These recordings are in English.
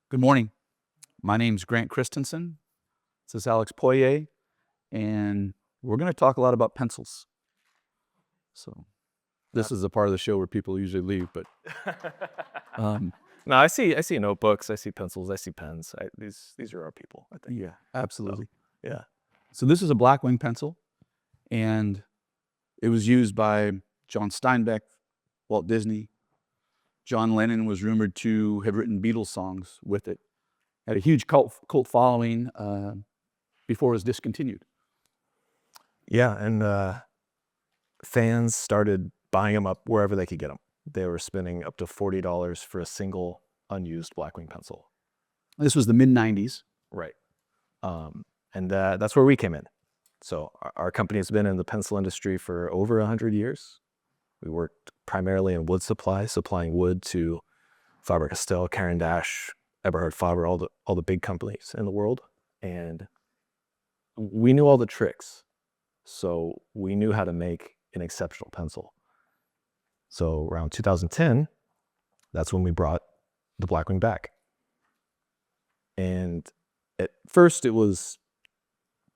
Good morning. My name's Grant Christensen. This is Alex Poirier, and we're going to talk a lot about pencils. So this is the part of the show where people usually leave, but No, I see notebooks, I see pencils, I see pens. These are our people, I think. yeah, absolutely. Yeah. So this is a Blackwing pencil, and it was used by John Steinbeck, Walt Disney. John Lennon was rumored to have written Beatles songs with it. Had a huge cult following before it was discontinued. Yeah, and fans started buying them up wherever they could get them. They were spending up to $40 for a single unused Blackwing pencil. This was the mid-90s. Right. And that's where we came in. So our company has been in the pencil industry for over 100 years. We worked primarily in wood supply, supplying wood to Faber-Castell, Caran d'Ache, Eberhard Faber, all the big companies in the world. And we knew all the tricks. So we knew how to make an exceptional pencil. So around 2010, that's when we brought the Blackwing back. And at first it was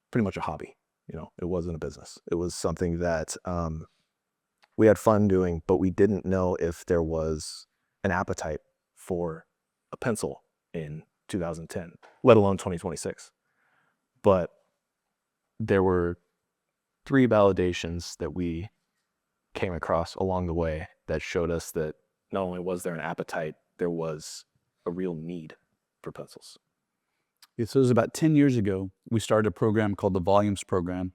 pretty much a hobby. It wasn't a business. It was something that we had fun doing, but we didn't know if there was an appetite for a pencil in 2010, let alone 2026. But there were 3 validations that we came across along the way that showed us that not only was there an appetite, there was a real need for pencils. So it was about 10 years ago, we started a program called the Volumes Program.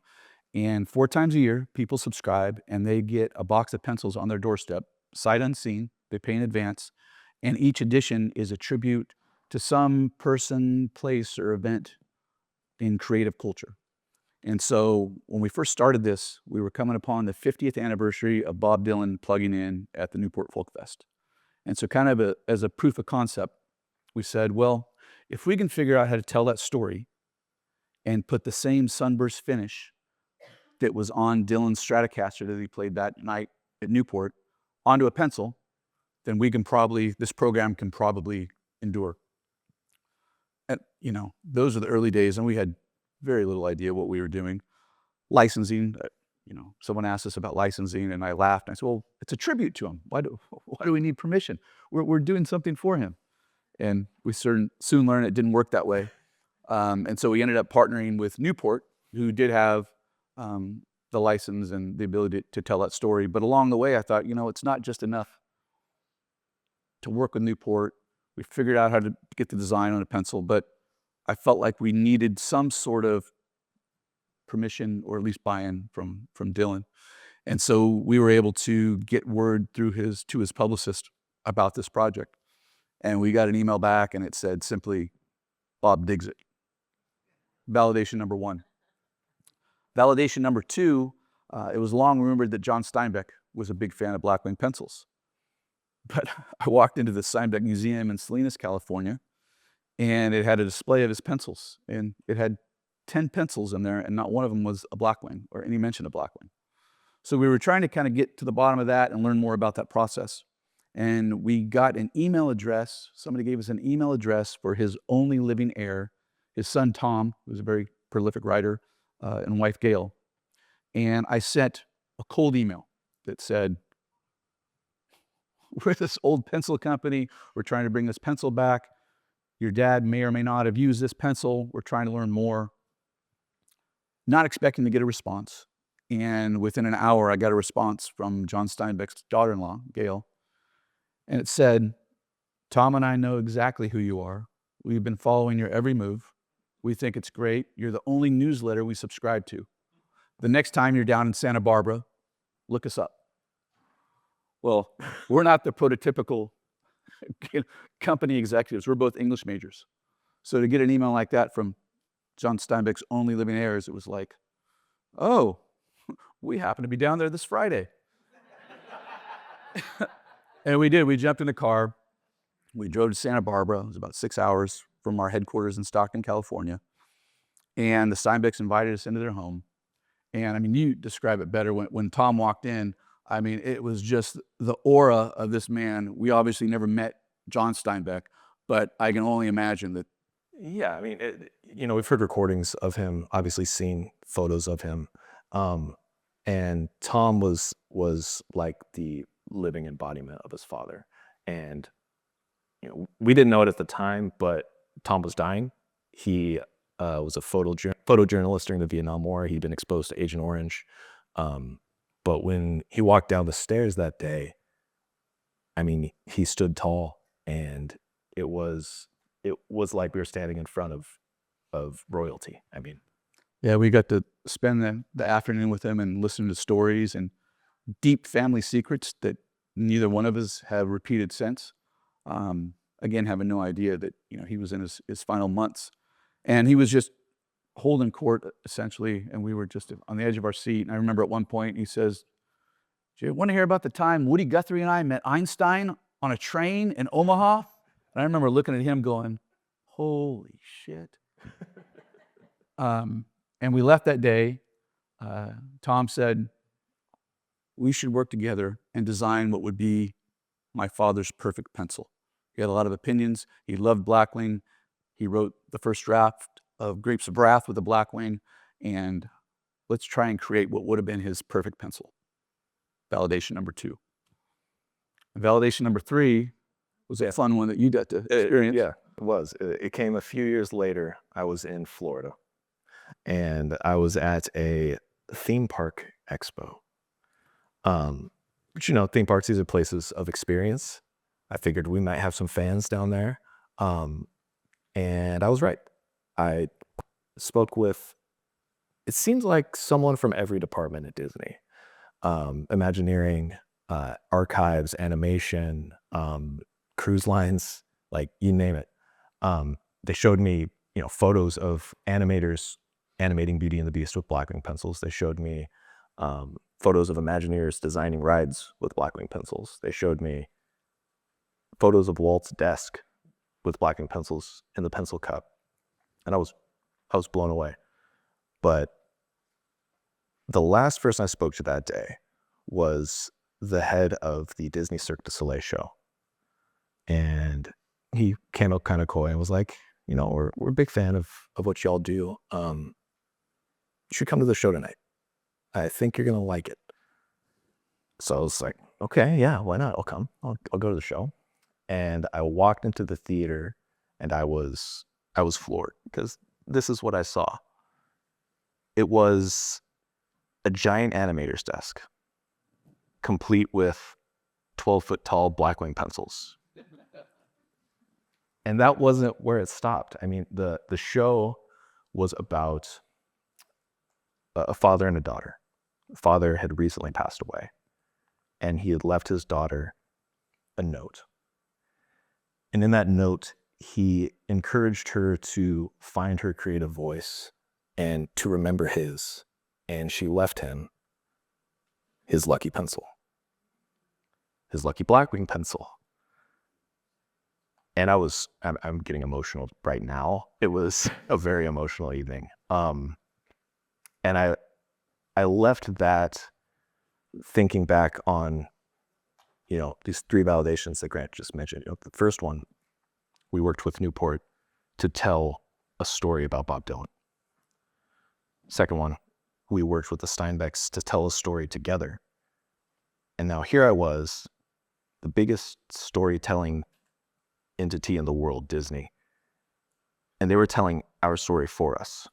And 4 times a year, people subscribe and they get a box of pencils on their doorstep, sight unseen. They pay in advance. And each edition is a tribute to some person, place, or event in creative culture. And so when we first started this, we were coming upon the 50th anniversary of Bob Dylan plugging in at the Newport Folk Fest. And so kind of as a proof of concept, we said, well, if we can figure out how to tell that story and put the same sunburst finish that was on Dylan's Stratocaster that he played that night at Newport onto a pencil, then this program can probably endure. And, those are the early days, and we had very little idea what we were doing. Licensing, someone asked us about licensing, and I laughed. And I said, well, it's a tribute to him. Why do we need permission? We're doing something for him. And we soon learned it didn't work that way. And so we ended up partnering with Newport, who did have the license and the ability to tell that story. But along the way, I thought, it's not just enough to work with Newport. We figured out how to get the design on a pencil, but I felt like we needed some sort of permission or at least buy-in from Dylan. And so we were able to get word to his publicist about this project. And we got an email back and it said simply, Bob digs it. Validation number 1. Validation number 2, it was long rumored that John Steinbeck was a big fan of Blackwing pencils. But I walked into the Steinbeck Museum in Salinas, California, and it had a display of his pencils. And it had 10 pencils in there, and not one of them was a Blackwing or any mention of Blackwing. So we were trying to kind of get to the bottom of that and learn more about that process. And we got an email address. Somebody gave us an email address for his only living heir, his son Tom, who was a very prolific writer, and wife Gail. And I sent a cold email that said, we're this old pencil company. We're trying to bring this pencil back. Your dad may or may not have used this pencil. We're trying to learn more. Not expecting to get a response. And within an hour, I got a response from John Steinbeck's daughter-in-law, Gail. And it said, Tom and I know exactly who you are. We've been following your every move. We think it's great. You're the only newsletter we subscribe to. The next time you're down in Santa Barbara, look us up. Well, we're not the prototypical company executives. We're both English majors. So to get an email like that from John Steinbeck's only living heirs, it was like, oh, we happen to be down there this Friday. And we did. We jumped in the car. We drove to Santa Barbara. It was about 6 hours from our headquarters in Stockton, California. And the Steinbecks invited us into their home. And you describe it better. When Tom walked in, it was just the aura of this man. We obviously never met John Steinbeck, but I can only imagine that. Yeah, I mean, we've heard recordings of him, obviously seen photos of him, and Tom was like the living embodiment of his father. And we didn't know it at the time, but Tom was dying. He was a photojournalist during the Vietnam War. He'd been exposed to Agent Orange, but when he walked down the stairs that day, I mean, he stood tall, and it was like we were standing in front of royalty. I mean, Yeah, we got to spend the afternoon with him and listen to stories and deep family secrets that neither one of us have repeated since. Again, having no idea that he was in his final months, and he was just holding court essentially, and we were just on the edge of our seat. And I remember at one point he says, "Do you want to hear about the time Woody Guthrie and I met Einstein on a train in Omaha?" And I remember looking at him going, "Holy shit." And we left that day. Tom said, "We should work together and design what would be my father's perfect pencil." He had a lot of opinions. He loved Blackwing. He wrote the first draft of Grapes of Wrath with the Blackwing, and let's try and create what would have been his perfect pencil. Validation number 2. Validation number 3 was a fun one that you got to experience. Yeah, it was. It came a few years later. I was in Florida, and I was at a theme park expo. But theme parks, these are places of experience. I figured we might have some fans down there. And I was right. I spoke with, it seems like someone from every department at Disney. Imagineering, archives, animation, cruise lines, like you name it. They showed me, photos of animators animating Beauty and the Beast with Blackwing pencils. They showed me photos of Imagineers designing rides with Blackwing pencils. They showed me photos of Walt's desk with Blackwing pencils in the pencil cup, and I was blown away. But the last person I spoke to that day was the head of the Disney Cirque du Soleil show, and he came up kind of coy and was like, we're a big fan of what y'all do. You should come to the show tonight. I think you're gonna like it. So I was like, okay, yeah, why not? I'll come. I'll go to the show. And I walked into the theater, and I was floored, because this is what I saw. It was a giant animator's desk, complete with 12-foot tall Blackwing pencils. And that wasn't where it stopped. I mean, the show was about a father and a daughter. The father had recently passed away, and he had left his daughter a note. And in that note, he encouraged her to find her creative voice and to remember his. And she left him his lucky pencil, his lucky Blackwing pencil. And I'm getting emotional right now. It was a very emotional evening. And I left that thinking back on, these 3 validations that Grant just mentioned. The first one, we worked with Newport to tell a story about Bob Dylan. Second one, we worked with the Steinbecks to tell a story together. And now here I was, the biggest storytelling entity in the world, Disney, and they were telling our story for us.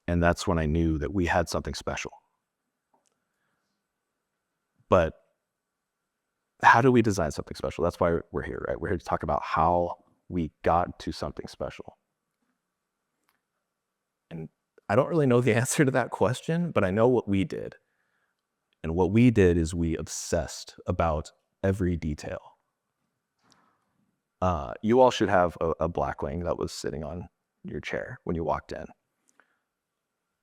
And that's when I knew that we had something special. But how do we design something special? That's why we're here, right? We're here to talk about how we got to something special. And I don't really know the answer to that question, but I know what we did. And what we did is we obsessed about every detail. You all should have a Blackwing that was sitting on your chair when you walked in.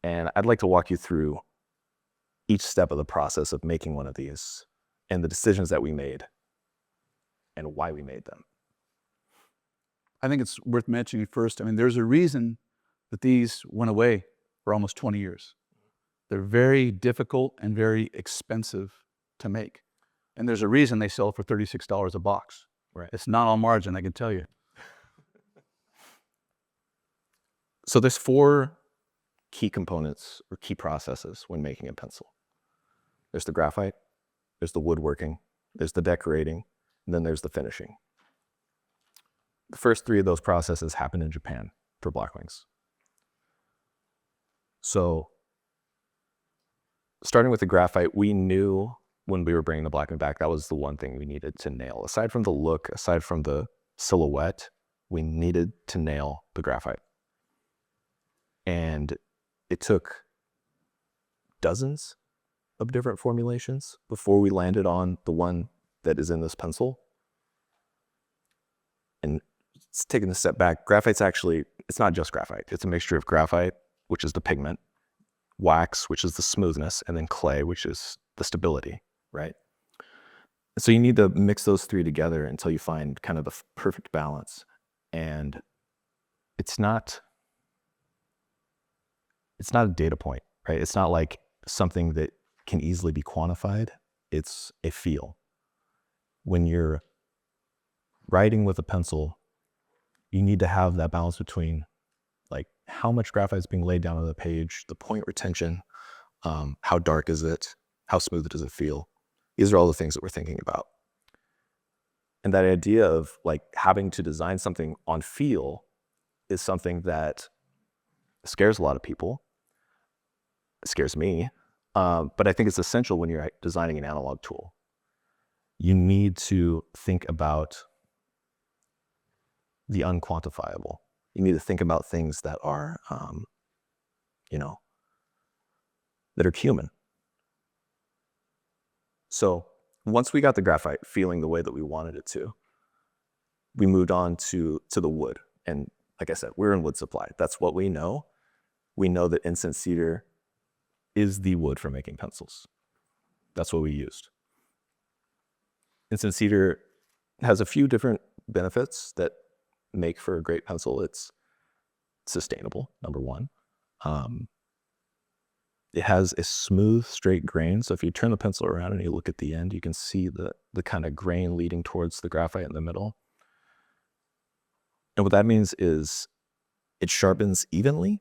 And I'd like to walk you through each step of the process of making one of these, and the decisions that we made, and why we made them. I think it's worth mentioning first, there's a reason that these went away for almost 20 years. They're very difficult and very expensive to make. And there's a reason they sell for $36 a box. Right. It's not on margin, I can tell you. So there's 4 key components or key processes when making a pencil. There's the graphite, there's the woodworking, there's the decorating, and then there's the finishing. The first 3 of those processes happen in Japan for Blackwings. So starting with the graphite, we knew when we were bringing the Blackwing back, that was the one thing we needed to nail. Aside from the look, aside from the silhouette, we needed to nail the graphite. And it took dozens of different formulations before we landed on the one that is in this pencil. And taking a step back, graphite's actually, it's not just graphite. It's a mixture of graphite, which is the pigment, wax, which is the smoothness, and then clay, which is the stability, right? So you need to mix those 3 together until you find kind of the perfect balance. And it's not a data point, right? It's not like something that can easily be quantified. It's a feel. When you're writing with a pencil, you need to have that balance between like how much graphite is being laid down on the page, the point retention, how dark is it, how smooth does it feel? These are all the things that we're thinking about. And that idea of like having to design something on feel is something that scares a lot of people. It scares me, but I think it's essential when you're designing an analog tool. You need to think about the unquantifiable. You need to think about things that are, that are human. So once we got the graphite feeling the way that we wanted it to, we moved on to the wood. And like I said, we're in wood supply. That's what we know. We know that incense cedar is the wood for making pencils. That's what we used. Incense cedar has a few different benefits that make for a great pencil. It's sustainable, number one. It has a smooth, straight grain. So if you turn the pencil around and you look at the end, you can see the kind of grain leading towards the graphite in the middle. And what that means is it sharpens evenly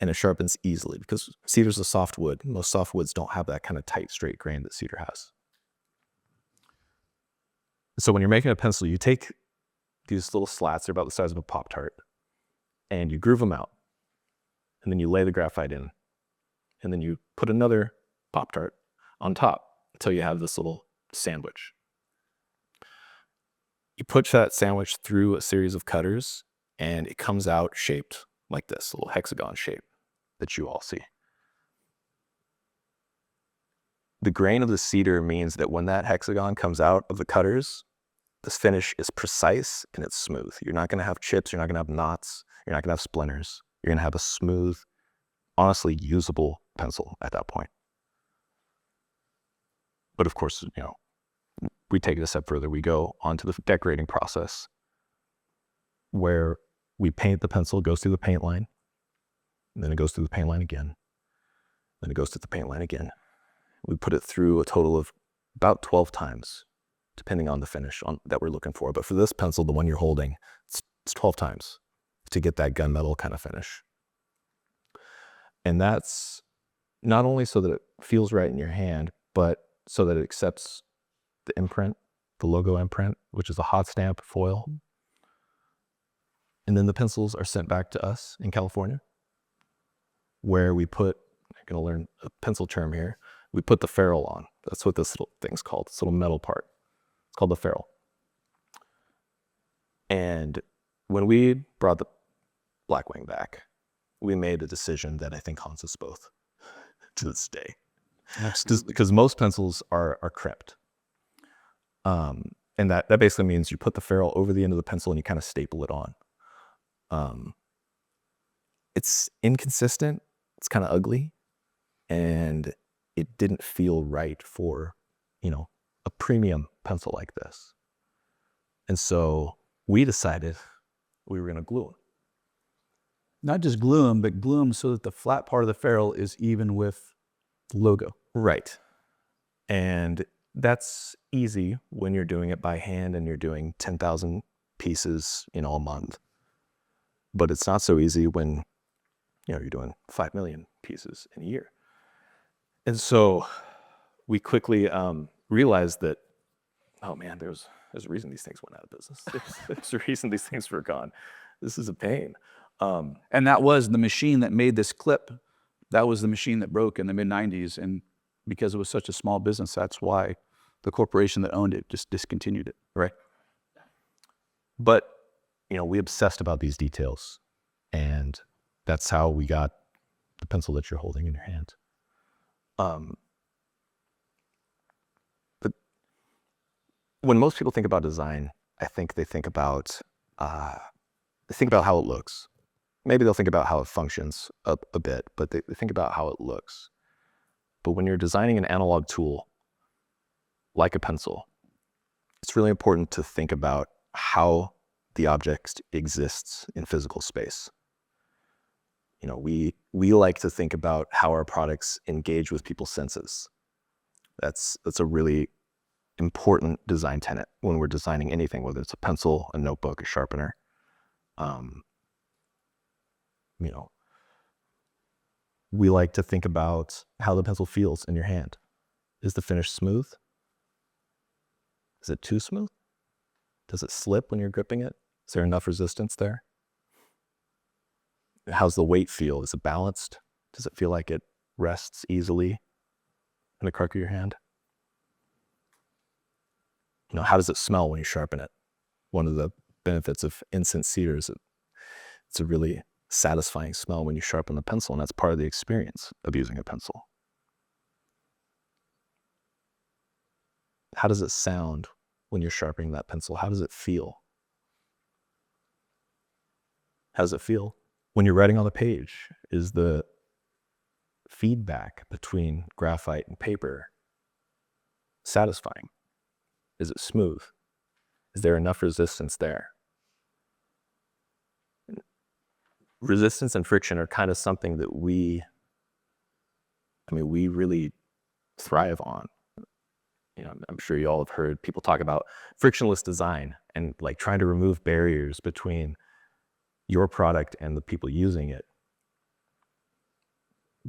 and it sharpens easily because cedar's a soft wood. Most soft woods don't have that kind of tight, straight grain that cedar has. So when you're making a pencil, you take these little slats, they're about the size of a Pop-Tart, and you groove them out. And then you lay the graphite in. And then you put another Pop-Tart on top until you have this little sandwich. You push that sandwich through a series of cutters, and it comes out shaped like this, a little hexagon shape that you all see. The grain of the cedar means that when that hexagon comes out of the cutters, this finish is precise and it's smooth. You're not going to have chips. You're not going to have knots. You're not going to have splinters. You're going to have a smooth, honestly usable pencil at that point. But of course, we take it a step further. We go onto the decorating process where we paint the pencil, goes through the paint line, and then it goes through the paint line again. Then it goes through the paint line again. We put it through a total of about 12 times, depending on the finish that we're looking for. But for this pencil, the one you're holding, it's 12 times to get that gunmetal kind of finish. And that's not only so that it feels right in your hand, but so that it accepts the imprint, the logo imprint, which is a hot stamp foil. And then the pencils are sent back to us in California, where we put, I'm going to learn a pencil term here, we put the ferrule on. That's what this little thing's called, this little metal part. It's called the ferrule. And when we brought the Blackwing back, we made a decision that I think haunts us both to this day. Because most pencils are crimped. And that basically means you put the ferrule over the end of the pencil and you kind of staple it on. It's inconsistent, it's kind of ugly, and it didn't feel right for, a premium pencil like this. And so we decided we were going to glue them. Not just glue them, but glue them so that the flat part of the ferrule is even with the logo. Right. And That's easy when you're doing it by hand and you're doing 10,000 pieces, a month. But it's not so easy when, you're doing 5 million pieces in a year. And so we quickly realized that, oh man, there's a reason these things went out of business. There's a reason these things were gone. This is a pain. And that was the machine that made this clip. That was the machine that broke in the mid-90s. And because it was such a small business, that's why the corporation that owned it just discontinued it. Right. But, we obsessed about these details. And that's how we got the pencil that you're holding in your hand. But when most people think about design, I think they think about how it looks. Maybe they'll think about how it functions a bit, but they think about how it looks. But when you're designing an analog tool, like a pencil, it's really important to think about how the object exists in physical space. We like to think about how our products engage with people's senses. That's a really important design tenet when we're designing anything, whether it's a pencil, a notebook, a sharpener. We like to think about how the pencil feels in your hand. Is the finish smooth? Is it too smooth? Does it slip when you're gripping it? Is there enough resistance there? How's the weight feel? Is it balanced? Does it feel like it rests easily in the crook of your hand? How does it smell when you sharpen it? One of the benefits of incense cedar is it's a really satisfying smell when you sharpen the pencil, and that's part of the experience of using a pencil. How does it sound when you're sharpening that pencil? How does it feel? How does it feel when you're writing on the page? Is the feedback between graphite and paper satisfying? Is it smooth? Is there enough resistance there? Resistance and friction are kind of something that we really thrive on. I'm sure you all have heard people talk about frictionless design and like trying to remove barriers between your product and the people using it.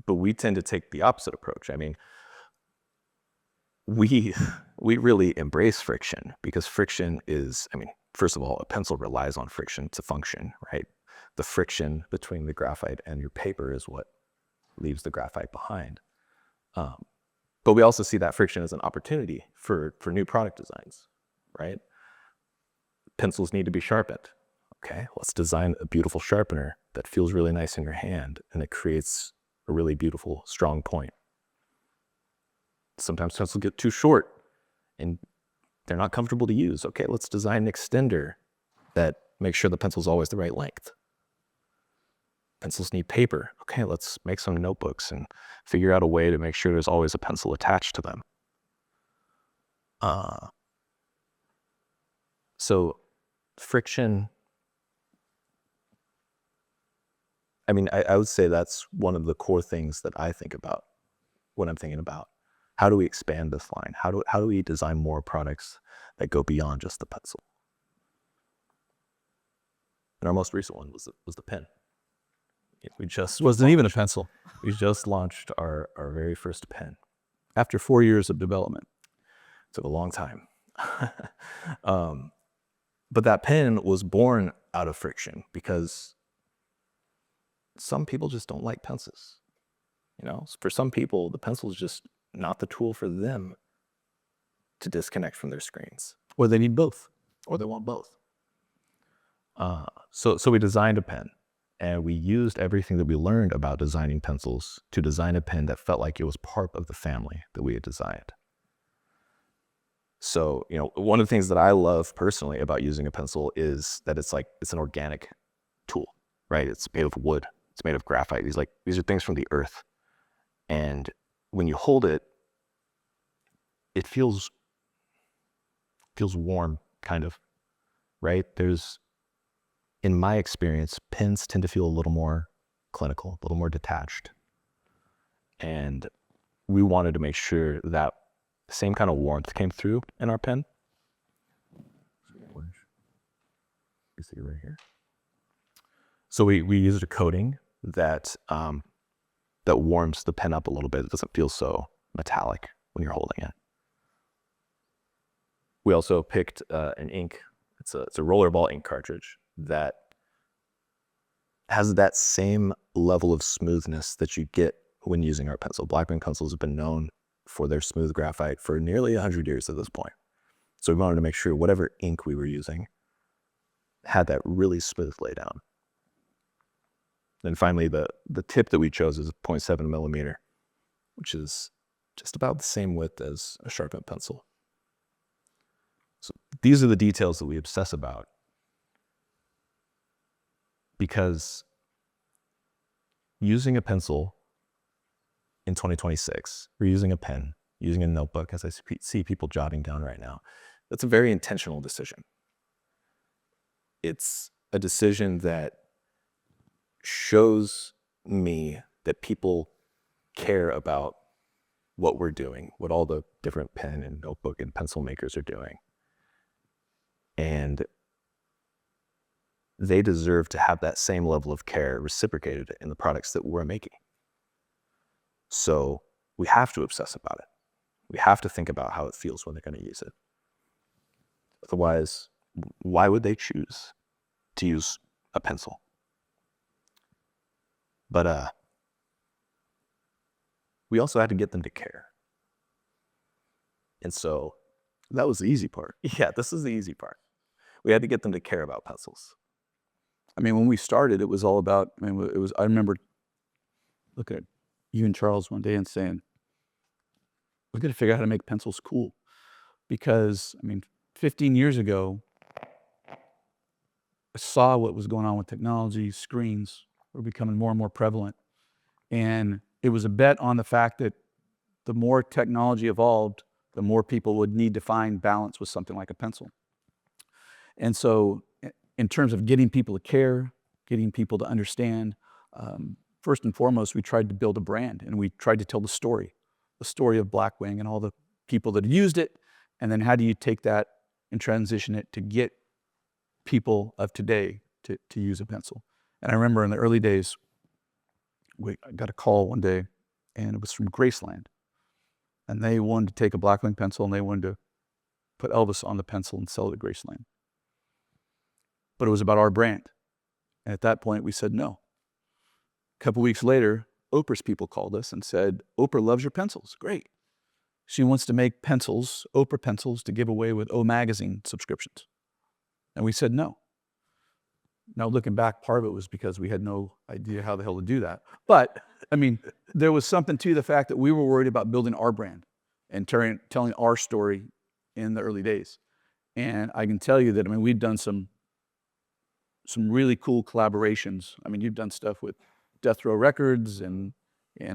But we tend to take the opposite approach. We really embrace friction because friction is, first of all, a pencil relies on friction to function, right? The friction between the graphite and your paper is what leaves the graphite behind. But we also see that friction as an opportunity for new product designs, right? Pencils need to be sharpened. Okay, let's design a beautiful sharpener that feels really nice in your hand and it creates a really beautiful, strong point. Sometimes pencils get too short and they're not comfortable to use. Okay, let's design an extender that makes sure the pencil's always the right length. Pencils need paper. Okay, let's make some notebooks and figure out a way to make sure there's always a pencil attached to them. So friction, I would say that's one of the core things that I think about when I'm thinking about how do we expand this line? How do we design more products that go beyond just the pencil? And our most recent one was the pen. Wasn't even a pencil. We just launched our very first pen. After 4 years of development. Took a long time. But that pen was born out of friction because some people just don't like pencils. For some people, the pencil is just not the tool for them to disconnect from their screens. Or they need both. Or they want both. So we designed a pen. And we used everything that we learned about designing pencils to design a pen that felt like it was part of the family that we had designed. So, one of the things that I love personally about using a pencil is that it's an organic tool, right? It's made of wood. It's made of graphite. These are things from the earth. And when you hold it, it feels warm, kind of, right? In my experience, pens tend to feel a little more clinical, a little more detached. And we wanted to make sure that the same kind of warmth came through in our pen. You see right here. So we used a coating that that warms the pen up a little bit. It doesn't feel so metallic when you're holding it. We also picked an ink. It's a rollerball ink cartridge that has that same level of smoothness that you get when using our pencil. Blackwing pencils have been known for their smooth graphite for nearly 100 years at this point. So we wanted to make sure whatever ink we were using had that really smooth laydown. Then finally, the tip that we chose is 0.7 millimeter, which is just about the same width as a sharpened pencil. So these are the details that we obsess about, because using a pencil in 2026, or using a pen, using a notebook, as I see people jotting down right now, that's a very intentional decision. It's a decision that shows me that people care about what we're doing, what all the different pen and notebook and pencil makers are doing. And they deserve to have that same level of care reciprocated in the products that we're making. So we have to obsess about it. We have to think about how it feels when they're going to use it. Otherwise, why would they choose to use a pencil? But we also had to get them to care. And so that was the easy part. Yeah, this is the easy part. We had to get them to care about pencils. I mean, when we started, it was all about, I remember looking at you and Charles one day and saying, we've got to figure out how to make pencils cool. Because, 15 years ago, I saw what was going on with technology. Screens were becoming more and more prevalent. And it was a bet on the fact that the more technology evolved, the more people would need to find balance with something like a pencil. And so in terms of getting people to care, getting people to understand, first and foremost, we tried to build a brand, and we tried to tell the story of Blackwing and all the people that used it. And then how do you take that and transition it to get people of today to use a pencil? And I remember in the early days, I got a call one day, and it was from Graceland. And they wanted to take a Blackwing pencil, and they wanted to put Elvis on the pencil and sell it at Graceland. But it was about our brand. And at that point, we said no. A couple weeks later, Oprah's people called us and said, Oprah loves your pencils. Great. She wants to make pencils, Oprah pencils, to give away with O Magazine subscriptions. And we said no. Now, looking back, part of it was because we had no idea how the hell to do that. But, there was something to the fact that we were worried about building our brand and telling our story in the early days. And I can tell you that, we've done some really cool collaborations. You've done stuff with Death Row Records and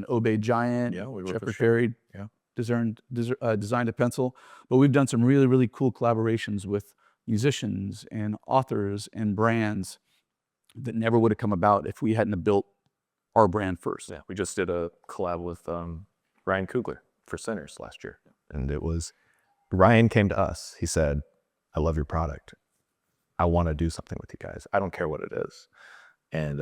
Obey Giant. Yeah, we worked Jeffrey with Perry designed a pencil. But we've done some really, really cool collaborations with musicians and authors and brands that never would have come about if we hadn't have built our brand first. Yeah, we just did a collab with Ryan Coogler for Sinners last year. And it was, Ryan came to us. He said, I love your product. I want to do something with you guys. I don't care what it is. And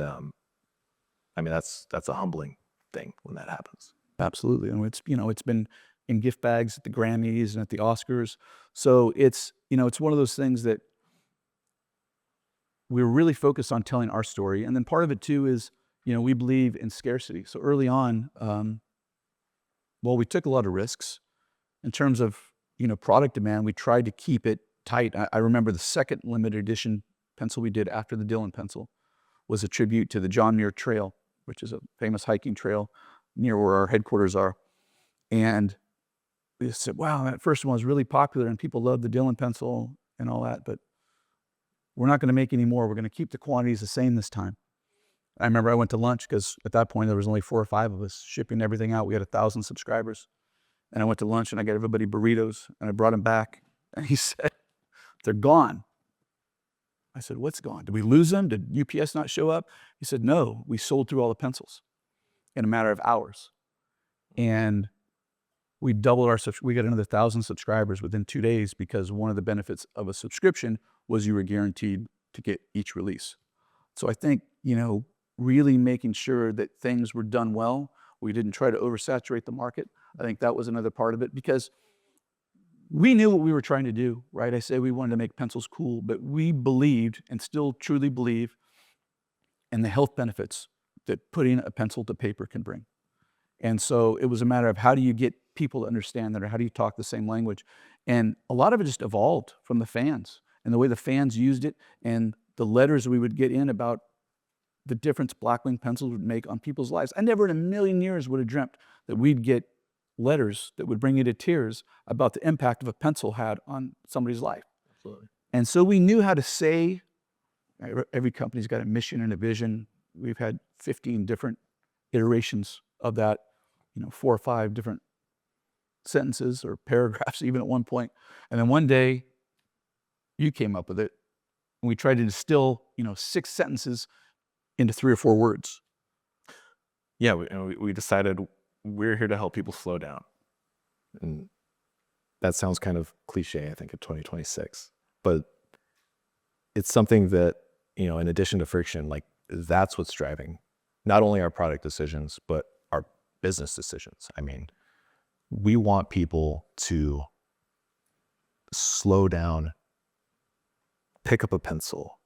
that's a humbling thing when that happens. Absolutely. And it's been in gift bags at the Grammys and at the Oscars. So it's one of those things that we're really focused on telling our story. And then part of it too is, we believe in scarcity. So early on, we took a lot of risks in terms of, product demand. We tried to keep it tight. I remember the second limited edition pencil we did after the Dylan pencil was a tribute to the John Muir Trail, which is a famous hiking trail near where our headquarters are. And we said, wow, that first one was really popular and people loved the Dylan pencil and all that, but we're not going to make any more. We're going to keep the quantities the same this time. I remember I went to lunch because at that point there was only 4 or 5 of us shipping everything out. We had 1,000 subscribers. And I went to lunch and I got everybody burritos and I brought them back. And he said, they're gone. I said, what's gone? Did we lose them? Did UPS not show up? He said, no, we sold through all the pencils in a matter of hours. And we doubled we got another 1,000 subscribers within 2 days because one of the benefits of a subscription was you were guaranteed to get each release. So I think, really making sure that things were done well. We didn't try to oversaturate the market. I think that was another part of it because we knew what we were trying to do, right? I say we wanted to make pencils cool, but we believed and still truly believe in the health benefits that putting a pencil to paper can bring. And so it was a matter of how do you get people to understand that, or how do you talk the same language? And a lot of it just evolved from the fans and the way the fans used it and the letters we would get in about the difference Blackwing pencils would make on people's lives. I never in a million years would have dreamt that we'd get letters that would bring you to tears about the impact of a pencil had on somebody's life. Absolutely. And so we knew how to say, every company's got a mission and a vision. We've had 15 different iterations of that, 4 or 5 different sentences or paragraphs even at one point. And then one day you came up with it and we tried to distill, 6 sentences into 3 or 4 words. Yeah, we decided we're here to help people slow down. And that sounds kind of cliche, I think, in 2026. But it's something that, in addition to friction, like that's what's driving not only our product decisions, but our business decisions. I mean, we want people to slow down, pick up a pencil,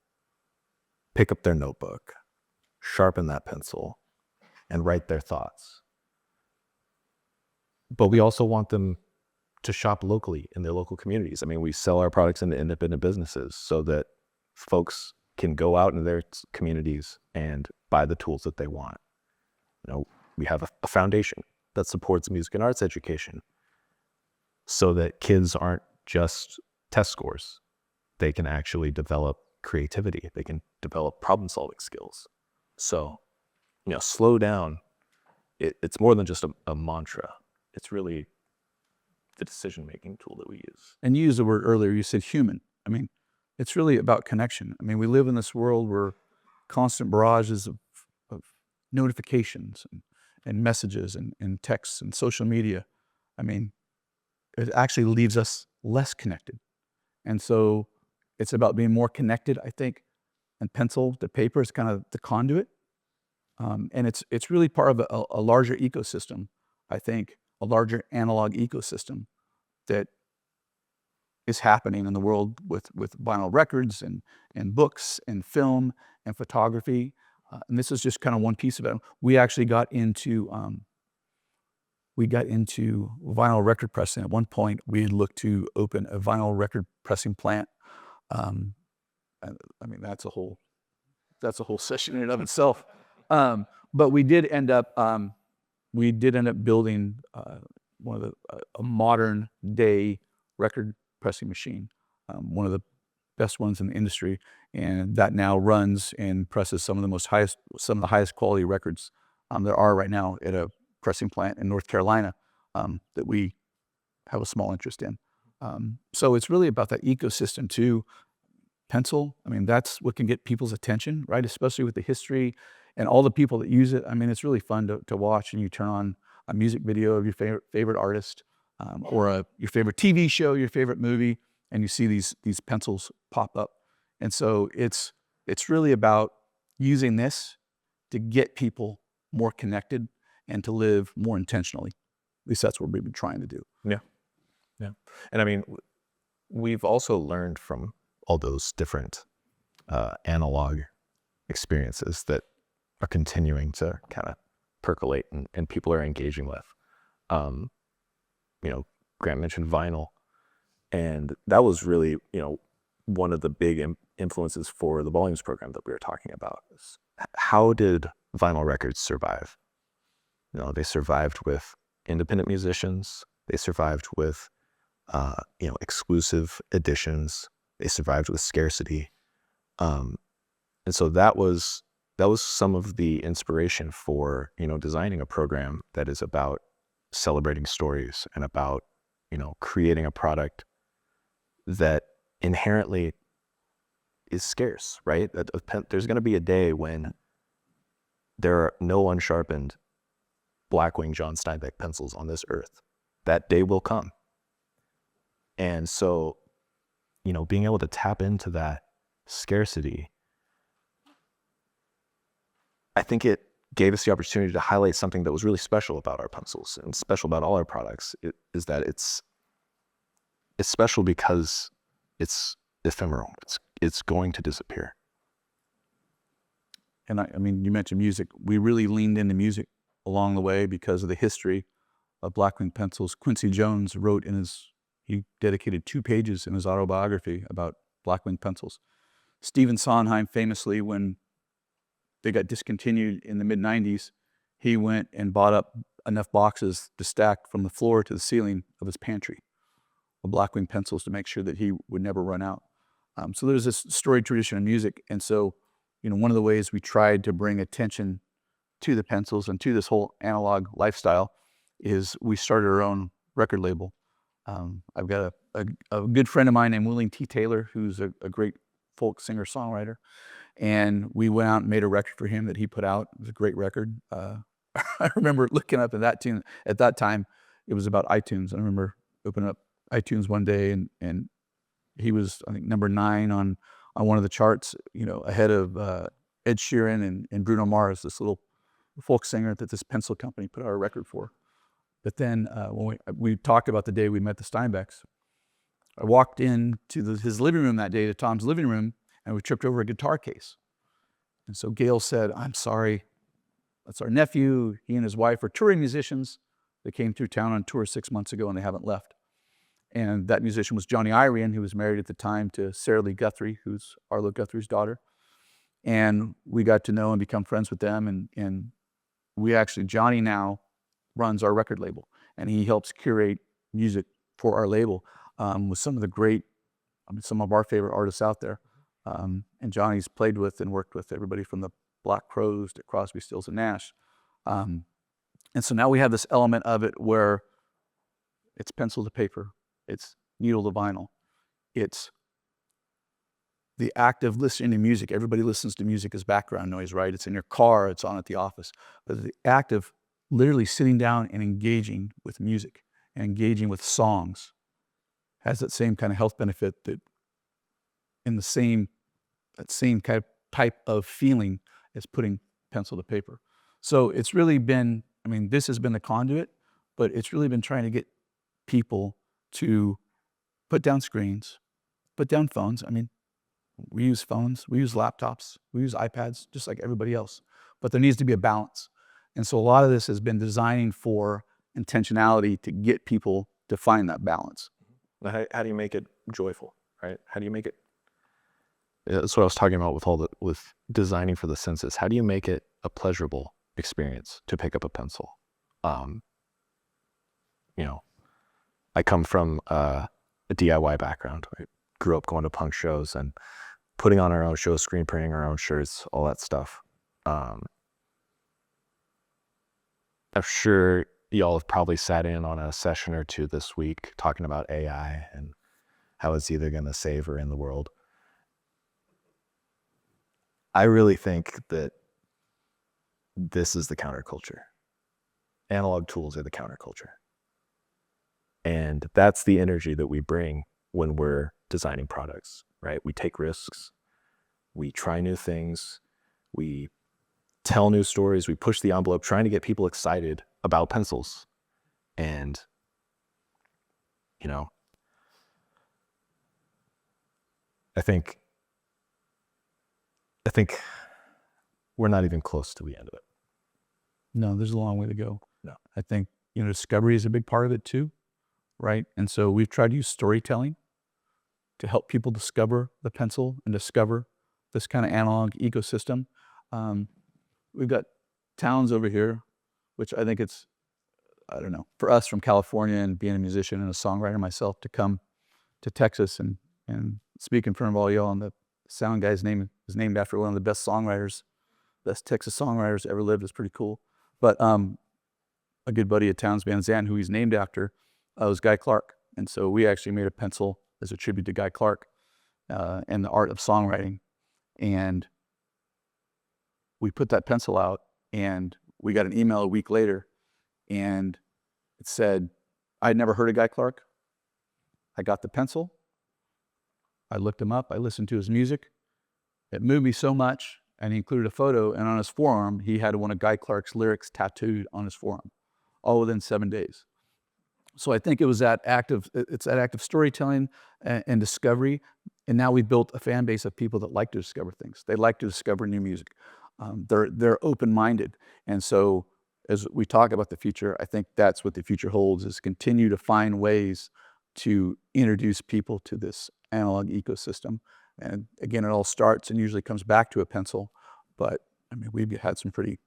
pick up their notebook, sharpen that pencil, and write their thoughts. But we also want them to shop locally in their local communities. I mean, we sell our products into independent businesses so that folks can go out in their communities and buy the tools that they want. We have a foundation that supports music and arts education so that kids aren't just test scores. They can actually develop creativity. They can develop problem-solving skills. So, slow down. It's more than just a mantra. It's really the decision-making tool that we use. And you used the word earlier, you said human. I mean, it's really about connection. I mean, we live in this world where constant barrages of notifications and messages and texts and social media. I mean, it actually leaves us less connected. And so it's about being more connected, I think, and pencil to paper is kind of the conduit. And it's really part of a larger ecosystem, I think, a larger analog ecosystem that is happening in the world with vinyl records and books and film and photography. And this is just kind of one piece of it. We actually got into vinyl record pressing. At one point, we had looked to open a vinyl record pressing plant. I mean, that's a whole session in and of itself. But we did end up building one of a modern day record pressing machine, one of the best ones in the industry, and that now runs and presses some of the highest quality records there are right now at a pressing plant in North Carolina that we have a small interest in. So it's really about that ecosystem too. Pencil, I mean, that's what can get people's attention, right? Especially with the history and all the people that use it. I mean, it's really fun to watch, and you turn on a music video of your favorite artist or your favorite TV show, your favorite movie, and you see these pencils pop up. And so it's really about using this to get people more connected and to live more intentionally. At least that's what we've been trying to do. Yeah. And I mean, we've also learned from all those different analog experiences that are continuing to kind of percolate and people are engaging with. Grant mentioned vinyl, and that was really, one of the big influences for the volumes program that we were talking about. How did vinyl records survive? They survived with independent musicians. They survived with, exclusive editions. They survived with scarcity. And so that was some of the inspiration for, designing a program that is about celebrating stories and about, creating a product that inherently is scarce, right? There's going to be a day when there are no unsharpened Blackwing John Steinbeck pencils on this earth. that day will come. And so, being able to tap into that scarcity, I think it gave us the opportunity to highlight something that was really special about our pencils and special about all our products. Is that it's special because it's ephemeral. It's going to disappear. And I mean, you mentioned music. We really leaned into music along the way because of the history of Blackwing pencils. Quincy Jones he dedicated 2 pages in his autobiography about Blackwing pencils. Stephen Sondheim famously, when they got discontinued in the mid-90s, he went and bought up enough boxes to stack from the floor to the ceiling of his pantry of Blackwing pencils to make sure that he would never run out. So there's this storied tradition of music. And so, one of the ways we tried to bring attention to the pencils and to this whole analog lifestyle is we started our own record label. I've got a good friend of mine named William T. Taylor, who's a great folk singer-songwriter. And we went out and made a record for him that he put out. It was a great record. I remember looking up at that tune. At that time, it was about iTunes. I remember opening up iTunes one day, and he was, I think, number 9 on one of the charts, ahead of Ed Sheeran and Bruno Mars, this little folk singer that this pencil company put out a record for. But then when we talked about the day we met the Steinbecks, I walked into his living room that day, to Tom's living room, and we tripped over a guitar case. And so Gail said, "I'm sorry, that's our nephew. He and his wife are touring musicians. They came through town on tour 6 months ago and they haven't left." And that musician was Johnny Irian, who was married at the time to Sarah Lee Guthrie, who's Arlo Guthrie's daughter. And we got to know and become friends with them. And we actually, Johnny now runs our record label, and he helps curate music for our label with some of the great, some of our favorite artists out there. And Johnny's played with and worked with everybody from the Black Crowes to Crosby, Stills, and Nash. And so now we have this element of it where it's pencil to paper, it's needle to vinyl, it's the act of listening to music. Everybody listens to music as background noise, right? It's in your car, it's on at the office. But the act of literally sitting down and engaging with music and engaging with songs has that same kind of health benefit, that same kind of type of feeling as putting pencil to paper. So it's really been, this has been the conduit, but it's really been trying to get people to put down screens, put down phones. We use phones, we use laptops, we use iPads, just like everybody else. But there needs to be a balance. And so a lot of this has been designing for intentionality to get people to find that balance. How do you make it joyful, right? How do you make it? That's what I was talking about with designing for the senses. How do you make it a pleasurable experience to pick up a pencil? I come from a DIY background. I grew up going to punk shows and putting on our own shows, screen printing our own shirts, all that stuff. I'm sure y'all have probably sat in on a session or two this week talking about AI and how it's either going to save or end the world. I really think that this is the counterculture. Analog tools are the counterculture. And that's the energy that we bring when we're designing products, right? We take risks, we try new things, we tell new stories, we push the envelope, trying to get people excited about pencils. And, I think we're not even close to the end of it. No, there's a long way to go. No. I think, discovery is a big part of it too, right? And so we've tried to use storytelling to help people discover the pencil and discover this kind of analog ecosystem. We've got towns over here, which I think it's, for us from California and being a musician and a songwriter myself, to come to Texas and speak in front of all y'all, and the sound guy's name is named after one of the best Texas songwriters ever lived. Is pretty cool. But a good buddy of Towns Van Zandt, who he's named after, was Guy Clark. And so we actually made a pencil as a tribute to Guy Clark and the art of songwriting. And we put that pencil out, and we got an email a week later, and it said, I'd never heard of Guy Clark. I got the pencil. I looked him up. I listened to his music. It moved me so much, and he included a photo, and on his forearm, he had one of Guy Clark's lyrics tattooed on his forearm, all within 7 days. So I think it's that act of storytelling and discovery, and now we've built a fan base of people that like to discover things. They like to discover new music. They're open-minded, and so as we talk about the future, I think that's what the future holds, is continue to find ways to introduce people to this analog ecosystem. And again, it all starts and usually comes back to a pencil, but I mean, we've had some pretty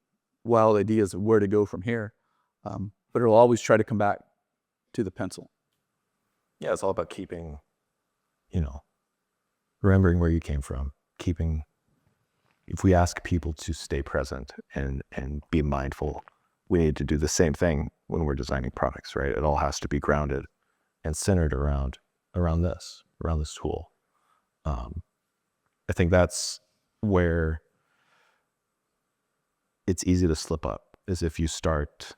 wild ideas of where to go from here, but it'll always try to come back to the pencil. Yeah, it's all about keeping, remembering where you came from, if we ask people to stay present and be mindful, we need to do the same thing when we're designing products, right? It all has to be grounded and centered around this tool. I think that's where it's easy to slip up, is if you start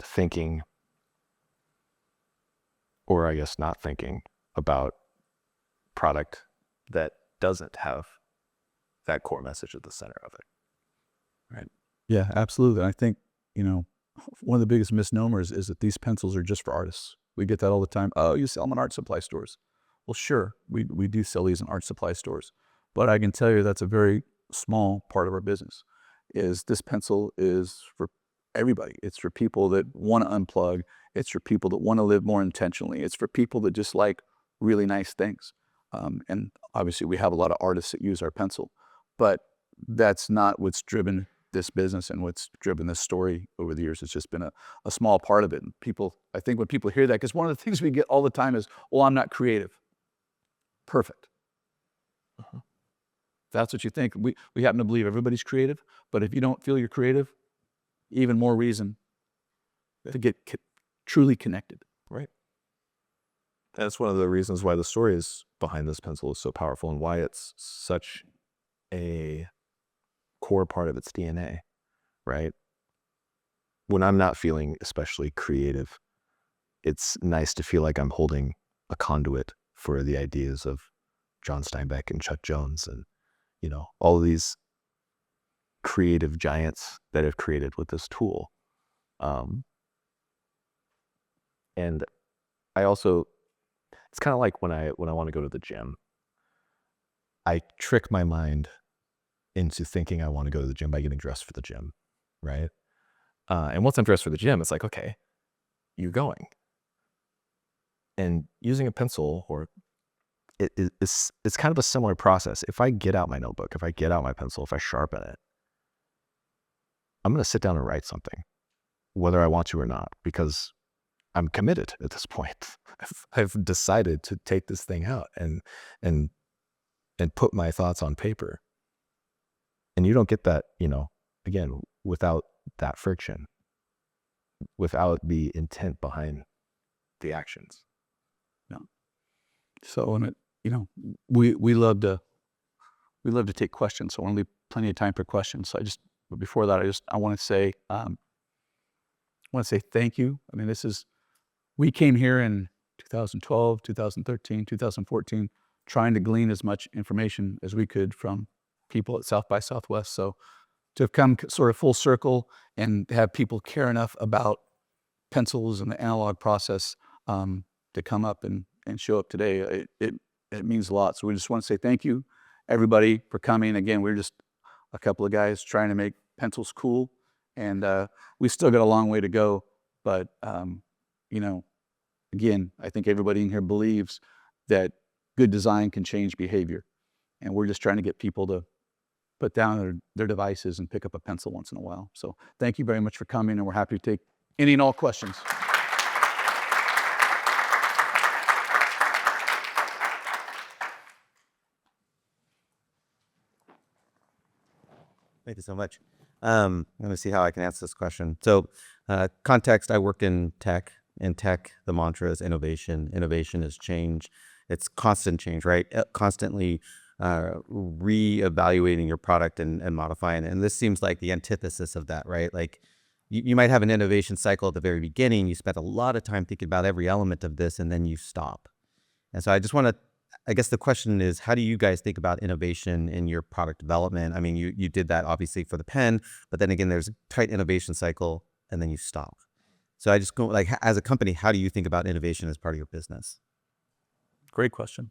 thinking, or I guess not thinking, about product that doesn't have that core message at the center of it. Right. Yeah, absolutely. I think, one of the biggest misnomers is that these pencils are just for artists. We get that all the time. Oh, you sell them in art supply stores. Well, sure, we do sell these in art supply stores, but I can tell you that's a very small part of our business. Is this pencil is for everybody. It's for people that want to unplug. It's for people that want to live more intentionally. It's for people that just like really nice things. And obviously we have a lot of artists that use our pencil, but that's not what's driven this business and what's driven this story over the years. It's just been a small part of it. And I think when people hear that, because one of the things we get all the time is, well, I'm not creative. Perfect. Uh-huh. If that's what you think. We happen to believe everybody's creative, but if you don't feel you're creative, even more reason to get truly connected. Right. That's one of the reasons why the stories behind this pencil is so powerful and why it's such a core part of its DNA, right? When I'm not feeling especially creative, it's nice to feel like I'm holding a conduit for the ideas of John Steinbeck and Chuck Jones and, all of these creative giants that have created with this tool. And I also, it's kind of like when I want to go to the gym, I trick my mind into thinking I want to go to the gym by getting dressed for the gym, right? And once I'm dressed for the gym, it's like, okay, you're going. And using a pencil, or it's kind of a similar process. If I get out my notebook, if I get out my pencil, if I sharpen it, I'm going to sit down and write something, whether I want to or not, because I'm committed at this point. I've decided to take this thing out and put my thoughts on paper. And you don't get that, again, without that friction, without the intent behind the actions. No. So, and we love to take questions. So I want to leave plenty of time for questions. But before that, I want to say thank you. I mean, we came here in 2012, 2013, 2014, trying to glean as much information as we could from people at South by Southwest. So to have come sort of full circle and have people care enough about pencils and the analog process to come up and show up today, it means a lot. So we just want to say thank you, everybody, for coming. Again, we're just a couple of guys trying to make pencils cool, and we still got a long way to go. But again, I think everybody in here believes that good design can change behavior, and we're just trying to get people to put down their devices and pick up a pencil once in a while. So thank you very much for coming, and we're happy to take any and all questions. Thank you so much. I'm going to see how I can answer this question. So context, I work in tech. In tech, the mantra is innovation. Innovation is change. It's constant change, right? Constantly reevaluating your product and modifying it. And this seems like the antithesis of that, right? Like you might have an innovation cycle at the very beginning. You spend a lot of time thinking about every element of this, and then you stop. And so I just want to, I guess the question is, how do you guys think about innovation in your product development? I mean, you did that obviously for the pen, but then again, there's a tight innovation cycle, and then you stop. So I just go, like, as a company, how do you think about innovation as part of your business? Great question.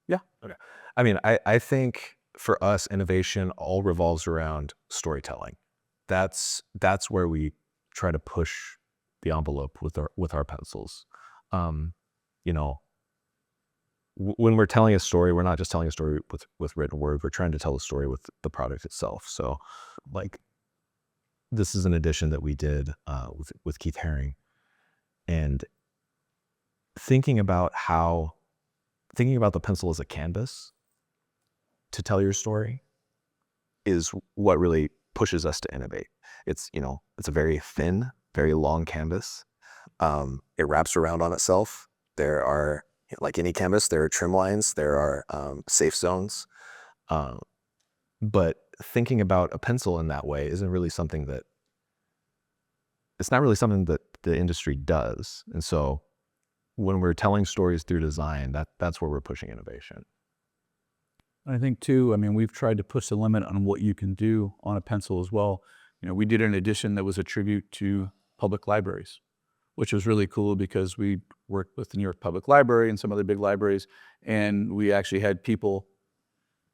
Yeah. Okay. I mean, I think for us, innovation all revolves around storytelling. That's where we try to push the envelope with our pencils. You know, when we're telling a story, we're not just telling a story with written word. We're trying to tell a story with the product itself. So, like, this is an edition that we did with Keith Haring, and thinking about the pencil as a canvas to tell your story is what really pushes us to innovate. It's a very thin, very long canvas. It wraps around on itself. There are, like any canvas, there are trim lines, there are safe zones. But thinking about a pencil in that way it's not really something that the industry does. And so when we're telling stories through design, that's where we're pushing innovation. I think too, I mean, we've tried to push the limit on what you can do on a pencil as well. We did an edition that was a tribute to public libraries, which was really cool because we worked with the New York Public Library and some other big libraries, and we actually had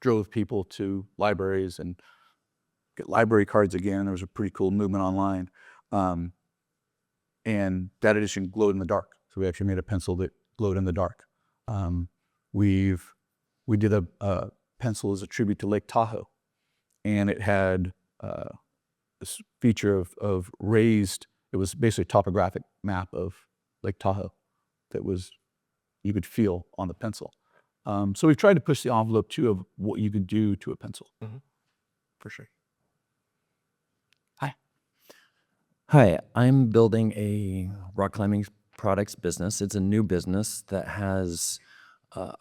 drove people to libraries and get library cards again. There was a pretty cool movement online. And that edition glowed in the dark. So we actually made a pencil that glowed in the dark. We did a pencil as a tribute to Lake Tahoe, and it had this feature of raised. It was basically a topographic map of Lake Tahoe that you could feel on the pencil. So we've tried to push the envelope too of what you could do to a pencil. Mm-hmm. For sure. Hi, I'm building a rock climbing products business. It's a new business that has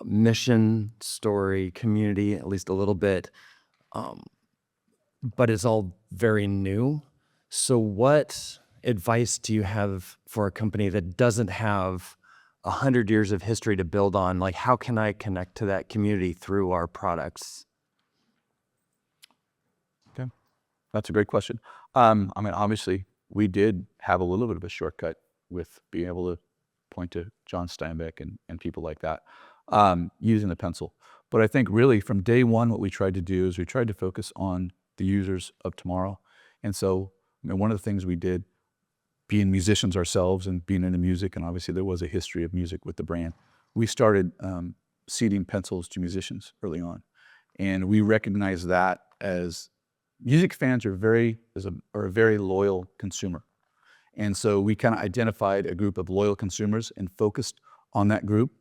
mission, story, community, at least a little bit, but it's all very new. So what advice do you have for a company that doesn't have 100 years of history to build on? Like, how can I connect to that community through our products? Okay, that's a great question. I mean, obviously, we did have a little bit of a shortcut with being able to point to John Steinbeck and people like that using the pencil. But I think really from day one, what we tried to do is we tried to focus on the users of tomorrow. And so, one of the things we did, being musicians ourselves and being into music, and obviously there was a history of music with the brand, we started seeding pencils to musicians early on. And we recognized that as music fans are a very loyal consumer. And so we kind of identified a group of loyal consumers and focused on that group.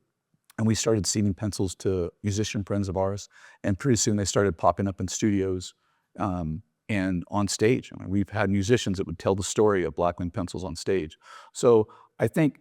And we started seeding pencils to musician friends of ours. And pretty soon they started popping up in studios and on stage. I mean, we've had musicians that would tell the story of Blackwing pencils on stage. So I think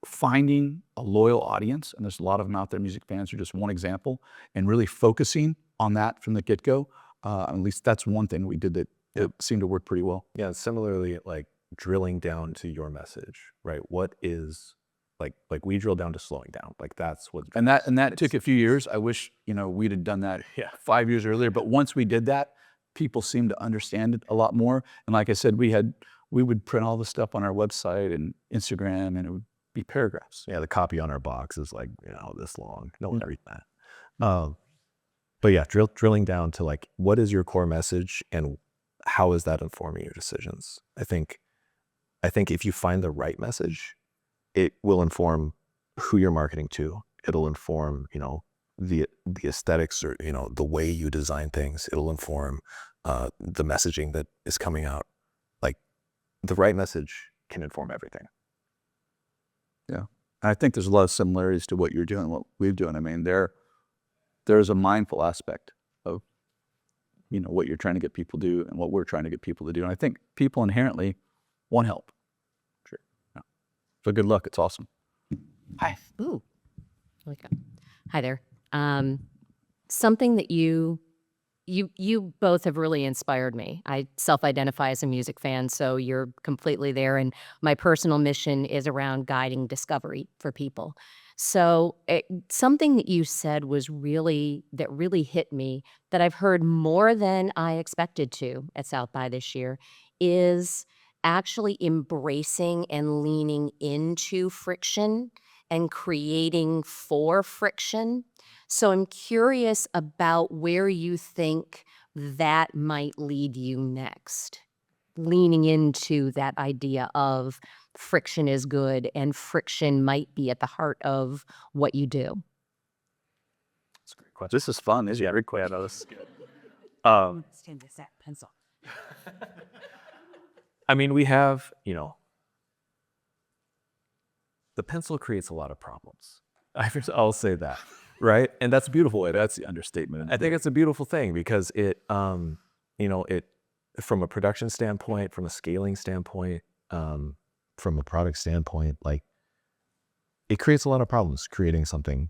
finding a loyal audience, and there's a lot of them out there, music fans are just one example, and really focusing on that from the get-go, at least that's one thing we did that it seemed to work pretty well. Yeah, similarly, like drilling down to your message, right? What is like we drill down to slowing down. Like that's what. And that took a few years. I wish we'd have done that 5 years earlier. But once we did that, people seemed to understand it a lot more. And like I said, we would print all the stuff on our website and Instagram, and it would be paragraphs. Yeah, the copy on our box is like this long. No one read that. But yeah, drilling down to like what is your core message and how is that informing your decisions? I think if you find the right message, it will inform who you're marketing to. It'll inform, the aesthetics or, the way you design things. It'll inform the messaging that is coming out. Like the right message can inform everything. Yeah. I think there's a lot of similarities to what you're doing, what we're doing. I mean, there's a mindful aspect of, what you're trying to get people to do and what we're trying to get people to do. And I think people inherently want help. Sure. Yeah. So good luck. It's awesome. Hi. Ooh. Okay. Hi there. Something that you You both have really inspired me. I self-identify as a music fan, so you're completely there, and my personal mission is around guiding discovery for people. So, something that you said was really hit me, that I've heard more than I expected to at South by this year, is actually embracing and leaning into friction and creating for friction. So I'm curious about where you think that might lead you next. Leaning into that idea of friction is good and friction might be at the heart of what you do. That's a great question. This is fun. This is great question. I know this is good. Stand this at pencil. I mean, we have, the pencil creates a lot of problems. I'll say that, right? And that's a beautiful way. That's the understatement. I think it's a beautiful thing because it from a production standpoint, from a scaling standpoint, from a product standpoint, like it creates a lot of problems creating something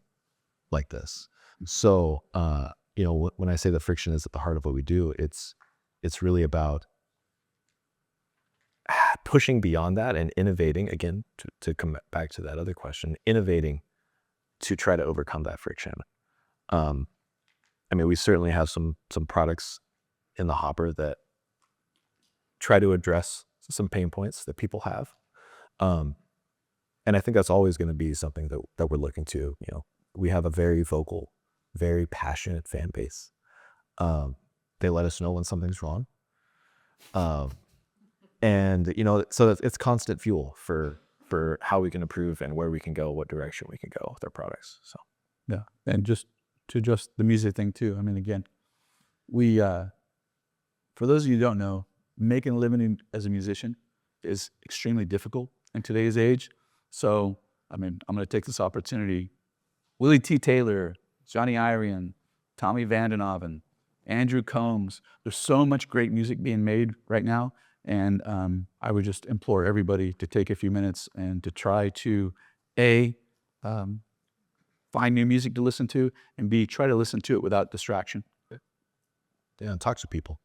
like this. So, when I say the friction is at the heart of what we do, it's really about pushing beyond that and innovating, again, to come back to that other question, innovating to try to overcome that friction. We certainly have some products in the hopper that try to address some pain points that people have. And I think that's always going to be something that we're looking to. We have a very vocal, very passionate fan base. They let us know when something's wrong. And, so it's constant fuel for how we can improve and where we can go, what direction we can go with our products. So, yeah. And just to adjust the music thing too. Again, we, for those of you who don't know, making a living as a musician is extremely difficult in today's age. So, I'm going to take this opportunity. Willie T. Taylor, Johnny Irion, Tommy Vandenoven, Andrew Combs. There's so much great music being made right now. And I would just implore everybody to take a few minutes and to try to, A, find new music to listen to, and B, try to listen to it without distraction. Yeah, and talk to people.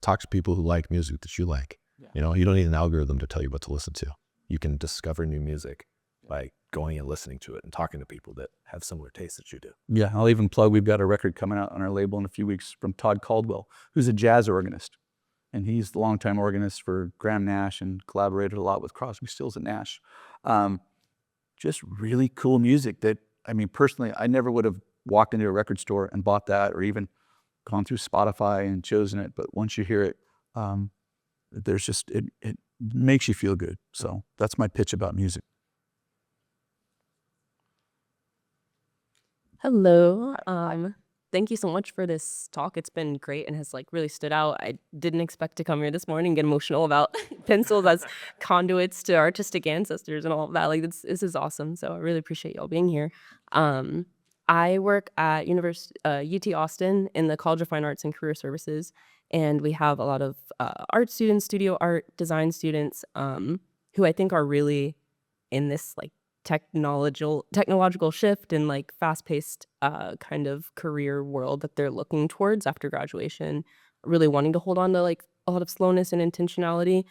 Talk to people who like music that you like. Yeah. You don't need an algorithm to tell you what to listen to. You can discover new music by going and listening to it and talking to people that have similar tastes that you do. Yeah, I'll even plug, we've got a record coming out on our label in a few weeks from Todd Caldwell, who's a jazz organist. And he's the longtime organist for Graham Nash and collaborated a lot with Crosby, Stills, and Nash. Just really cool music that, personally, I never would have walked into a record store and bought that or even gone through Spotify and chosen it. But once you hear it, there's just, it makes you feel good. So that's my pitch about music. Hello. Thank you so much for this talk. It's been great and has really stood out. I didn't expect to come here this morning and get emotional about pencils as conduits to artistic ancestors and all of that. This is awesome. So I really appreciate y'all being here. I work at UT Austin in the College of Fine Arts and Career Services, and we have a lot of art students, studio art, design students, who I think are really in this technological shift and fast-paced kind of career world that they're looking towards after graduation, really wanting to hold on to a lot of slowness and intentionality,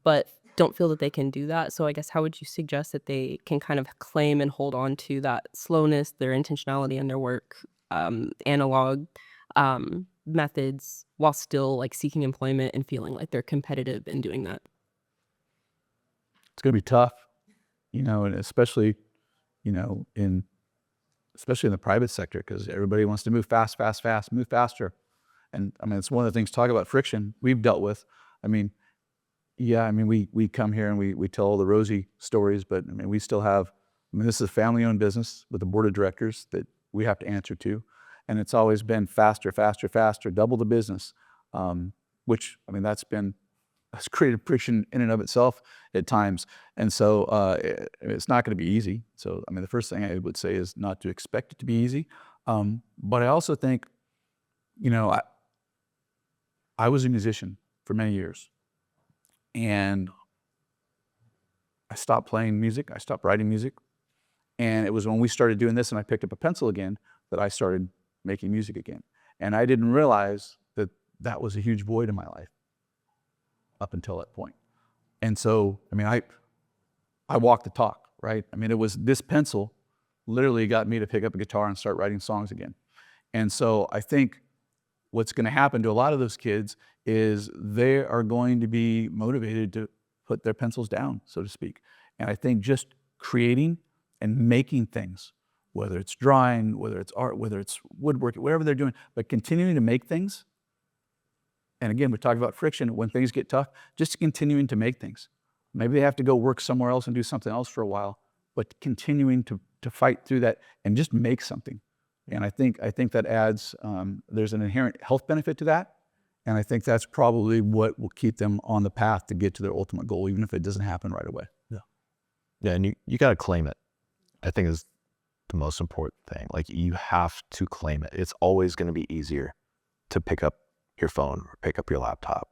but don't feel that they can do that. So I guess how would you suggest that they can kind of claim and hold on to that slowness, their intentionality in their work, analog methods, while still seeking employment and feeling like they're competitive in doing that? It's going to be tough, and especially in the private sector, because everybody wants to move fast, move faster. And it's one of the things, talk about friction we've dealt with. We come here and we tell all the rosy stories, but we still have, this is a family-owned business with a board of directors that we have to answer to. And it's always been faster, double the business, which, that's created friction in and of itself at times. And so it's not going to be easy. So, the first thing I would say is not to expect it to be easy. But I also think, I was a musician for many years. And I stopped playing music. I stopped writing music. And it was when we started doing this and I picked up a pencil again that I started making music again. And I didn't realize that that was a huge void in my life up until that point. And so, I mean, I walked the talk, right? I mean, it was this pencil literally got me to pick up a guitar and start writing songs again. And so I think what's going to happen to a lot of those kids is they are going to be motivated to put their pencils down, so to speak. And I think just creating and making things, whether it's drawing, whether it's art, whether it's woodworking, whatever they're doing, but continuing to make things. And again, we talked about friction. When things get tough, just continuing to make things. Maybe they have to go work somewhere else and do something else for a while, but continuing to fight through that and just make something. And I think that adds, there's an inherent health benefit to that. And I think that's probably what will keep them on the path to get to their ultimate goal, even if it doesn't happen right away. Yeah, and you got to claim it. I think is the most important thing. Like, you have to claim it. It's always going to be easier to pick up your phone or pick up your laptop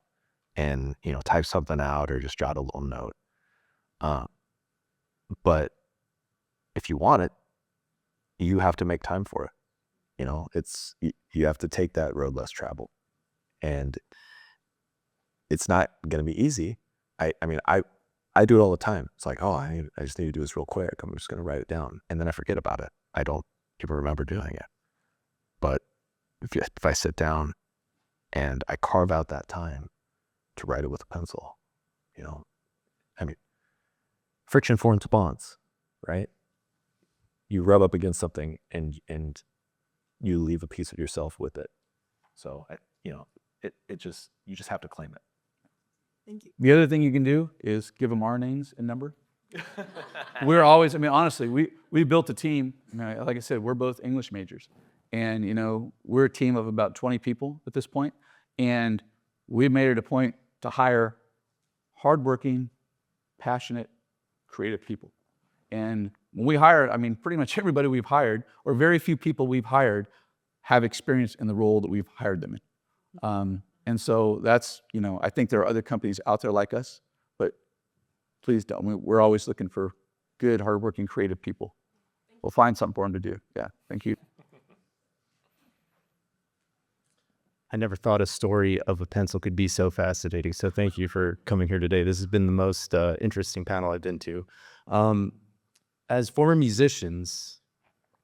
and, type something out or just jot a little note. But if you want it, you have to make time for it. You have to take that road less traveled, and it's not going to be easy. I mean, I do it all the time. It's like, I just need to do this real quick. I'm just going to write it down, and then I forget about it. I don't even remember doing it. But if I sit down and I carve out that time to write it with a pencil, I mean, friction forms bonds, right? You rub up against something and you leave a piece of yourself with it. So, you just have to claim it. Thank you. The other thing you can do is give them our names and number. We're always, honestly, we built a team. Like I said, we're both English majors. And, we're a team of about 20 people at this point. And we've made it a point to hire hardworking, passionate, creative people. And when we hire, pretty much everybody we've hired, or very few people we've hired, have experience in the role that we've hired them in. And so that's, I think there are other companies out there like us, but please don't. We're always looking for good, hardworking, creative people. We'll find something for them to do. Yeah, thank you. I never thought a story of a pencil could be so fascinating. So thank you for coming here today. This has been the most interesting panel I've been to. As former musicians,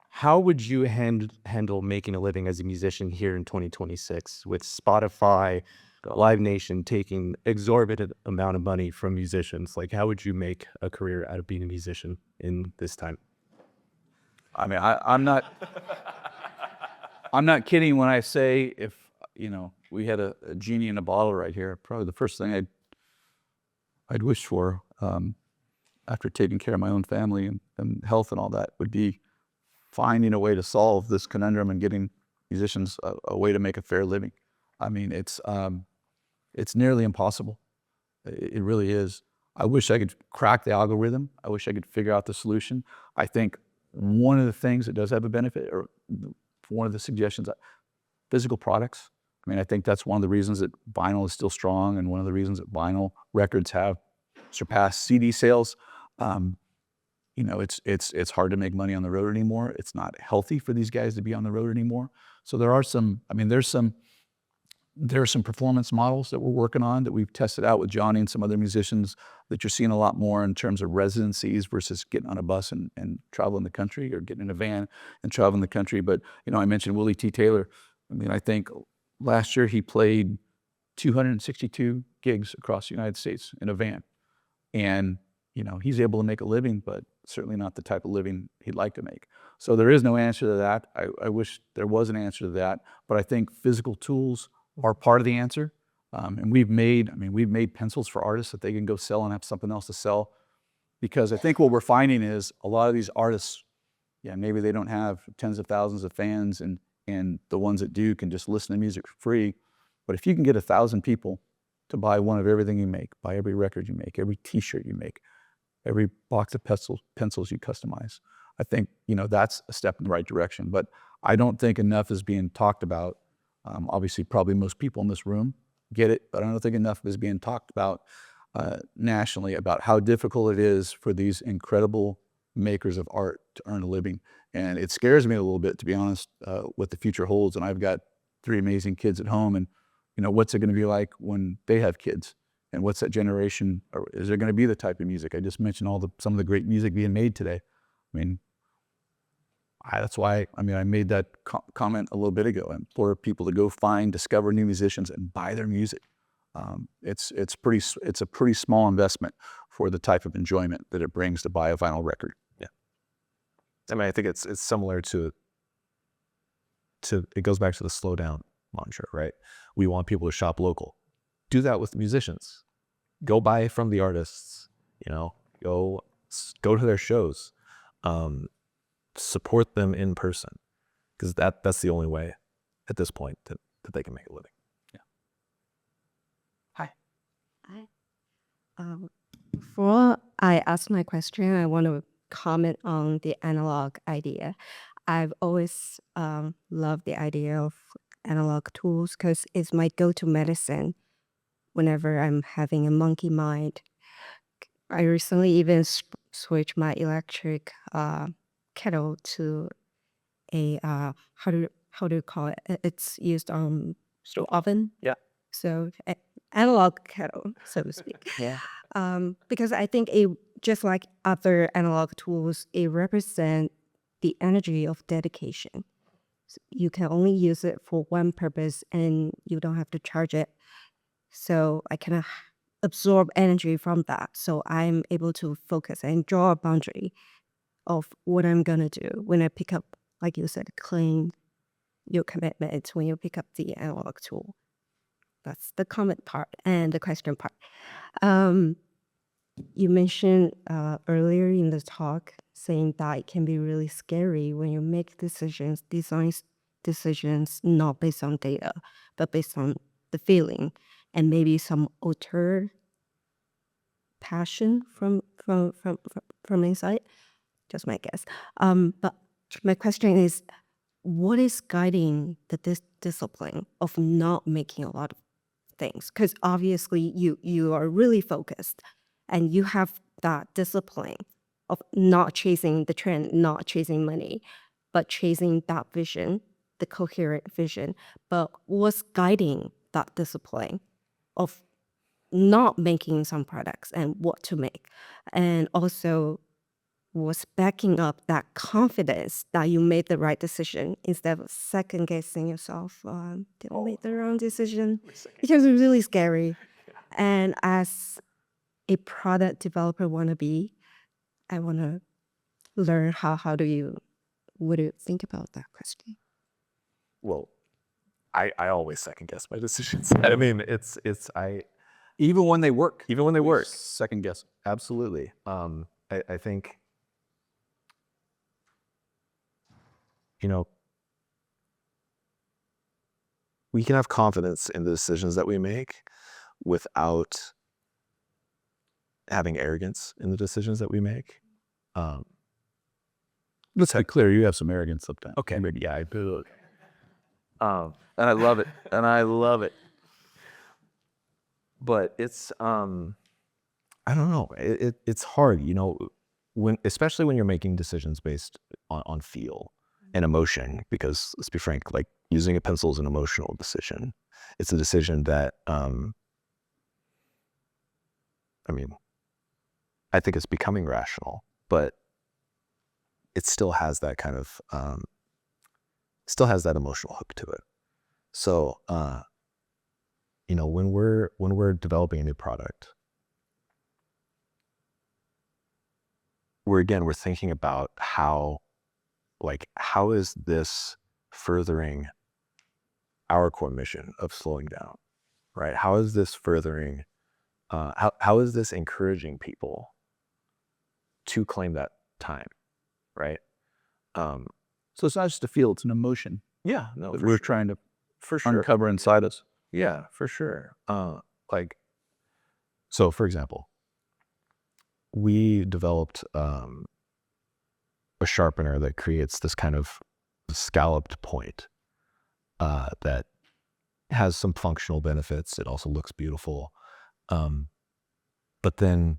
how would you handle making a living as a musician here in 2026 with Spotify, Live Nation taking exorbitant amount of money from musicians? Like, how would you make a career out of being a musician in this time? I'm not kidding when I say if, we had a genie in a bottle right here, probably the first thing I'd wish for after taking care of my own family and health and all that would be finding a way to solve this conundrum and getting musicians a way to make a fair living. It's nearly impossible. It really is. I wish I could crack the algorithm. I wish I could figure out the solution. I think one of the things that does have a benefit, or one of the suggestions, physical products. I think that's one of the reasons that vinyl is still strong, and one of the reasons that vinyl records have surpassed CD sales. It's hard to make money on the road anymore. It's not healthy for these guys to be on the road anymore. So there are some performance models that we're working on that we've tested out with Johnny and some other musicians that you're seeing a lot more in terms of residencies versus getting on a bus and traveling the country, or getting in a van and traveling the country. But, I mentioned Willie T. Taylor. I think last year he played 262 gigs across the United States in a van. And, he's able to make a living, but certainly not the type of living he'd like to make. So there is no answer to that. I wish there was an answer to that, but I think physical tools are part of the answer. And we've made pencils for artists that they can go sell and have something else to sell. Because I think what we're finding is a lot of these artists, maybe they don't have tens of thousands of fans, and the ones that do can just listen to music for free. But if you can get 1,000 people to buy one of everything you make, buy every record you make, every t-shirt you make, every box of pencils you customize, I think, that's a step in the right direction. But I don't think enough is being talked about. Obviously, probably most people in this room get it, but I don't think enough is being talked about nationally about how difficult it is for these incredible makers of art to earn a living. And it scares me a little bit, to be honest, what the future holds. And I've got three amazing kids at home, and what's it going to be like when they have kids, and what's that generation, or is there going to be the type of music? I just mentioned some of the great music being made today. I mean, that's why I made that comment a little bit ago. I implore people to go discover new musicians and buy their music. It's a pretty small investment for the type of enjoyment that it brings to buy a vinyl record. Yeah. I mean, I think it's similar to it goes back to the slow down mantra, right? We want people to shop local. Do that with musicians. Go buy from the artists, go to their shows. Support them in person, because that's the only way at this point that they can make a living. Yeah. Hi. Before I ask my question, I want to comment on the analog idea. I've always loved the idea of analog tools because it's my go-to medicine whenever I'm having a monkey mind. I recently even switched my electric kettle to a how do you call it? It's used on stove oven. Yeah. So analog kettle, so to speak. Yeah. Because I think it, just like other analog tools, it represents the energy of dedication. So you can only use it for one purpose, and you don't have to charge it. So I kind of absorb energy from that. So I'm able to focus and draw a boundary of what I'm gonna do when I pick up, like you said, claim your commitment when you pick up the analog tool. That's the comment part and the question part. You mentioned earlier in the talk saying that it can be really scary when you make decisions, design decisions not based on data, but based on the feeling and maybe some auteur passion from inside. Just my guess. But my question is, what is guiding the discipline of not making a lot of things? Because obviously you are really focused and you have that discipline of not chasing the trend, not chasing money, but chasing that vision, the coherent vision. But what's guiding that discipline of not making some products and what to make? And also, was backing up that confidence that you made the right decision instead of second guessing yourself. Did I make the wrong decision? Because it's really scary. And as a product developer wannabe, I want to learn what do you think about that question? Well, I always second guess my decisions. I mean, Even when they work. we Second guess. absolutely. I think, we can have confidence in the decisions that we make without having arrogance in the decisions that we make. Let's be clear, you have some arrogance sometimes. Okay. Yeah, I do. And I love it. But it's, I don't know. It's hard, especially when you're making decisions based on feel and emotion, because let's be frank, like using a pencil is an emotional decision. It's a decision that, I think it's becoming rational, but it still has that kind of, still has that emotional hook to it. So, when we're developing a new product, we're thinking about how is this furthering our core mission of slowing down, right? How is this furthering, how is this encouraging people to claim that time, right? So it's not just a feel, it's an emotion Yeah, no, that we're trying to for sure. uncover inside us. Yeah, for sure. So for example, we developed a sharpener that creates this kind of scalloped point that has some functional benefits. It also looks beautiful. But then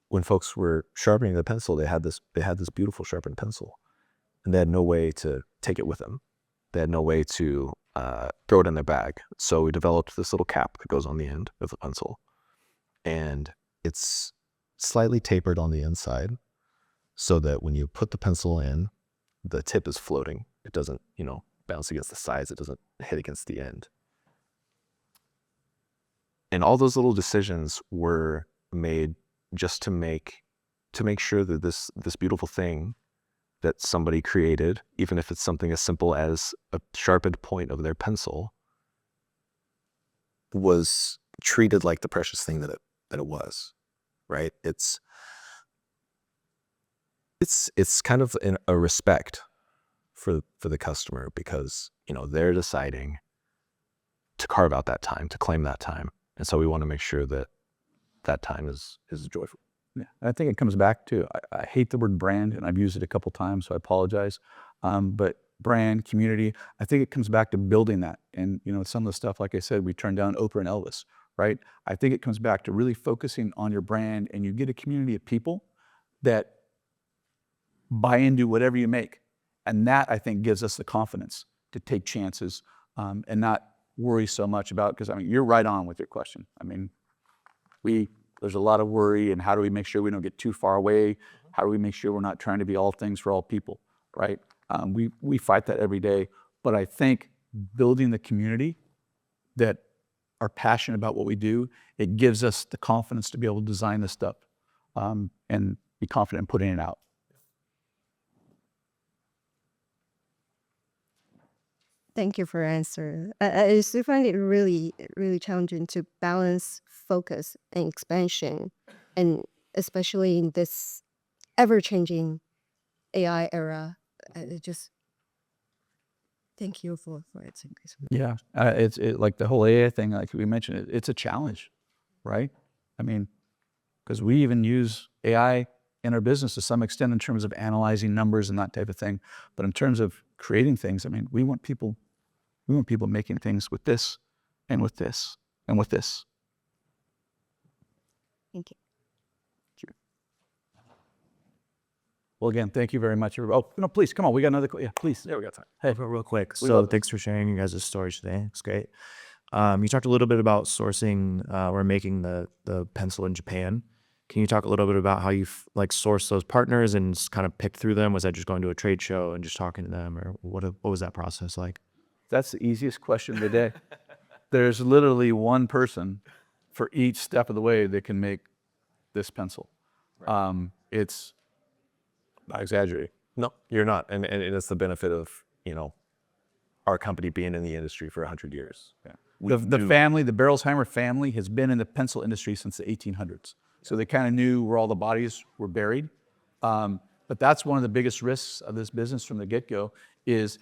when folks were sharpening the pencil, they had this beautiful sharpened pencil, and they had no way to take it with them. They had no way to throw it in their bag. So we developed this little cap that goes on the end of the pencil. And it's slightly tapered on the inside so that when you put the pencil in, the tip is floating. It doesn't, bounce against the sides. It doesn't hit against the end. And all those little decisions were made just to make sure that this beautiful thing that somebody created, even if it's something as simple as a sharpened point of their pencil, was treated like the precious thing that it was, right? It's kind of a respect for the customer, because they're deciding to carve out that time, to claim that time, and so we want to make sure that that time is joyful. Yeah, I think it comes back to, I hate the word brand, and I've used it a couple times, so I apologize. But brand, community, I think it comes back to building that. And some of the stuff, like I said, we turned down Oprah and Elvis, right? I think it comes back to really focusing on your brand, and you get a community of people that buy into whatever you make. And that, I think, gives us the confidence to take chances and not worry so much about, because you're right on with your question. There's a lot of worry, and how do we make sure we don't get too far away? How do we make sure we're not trying to be all things for all people, right? We fight that every day, but I think building the community that are passionate about what we do, it gives us the confidence to be able to design this stuff and be confident in putting it out. Thank you for your answer. I still find it really, really challenging to balance focus and expansion, and especially in this ever-changing AI era. Thank you for answering this. Yeah, it's like the whole AI thing, like we mentioned, it's a challenge, right? Because we even use AI in our business to some extent in terms of analyzing numbers and that type of thing. But in terms of creating things, we want people making things with this and with this and with this. Thank you. Well, again, thank you very much. Oh, no, please, come on. We got another, yeah, please. There we got time. Hey, Real quick. We So love thanks for sharing you guys' stories today. It's great. You talked a little bit about sourcing or making the pencil in Japan. Can you talk a little bit about how you source those partners and just kind of pick through them? Was that just going to a trade show and just talking to them, or what was that process like? That's the easiest question of the day. There's literally one person for each step of the way that can make this pencil. Right. It's not exaggerating. No, you're not. And it's the benefit of, our company being in the industry for 100 years. Yeah. The family, the Berolsheimer family, has been in the pencil industry since the 1800s. So they kind of knew where all the bodies were buried. But that's one of the biggest risks of this business from the get-go is,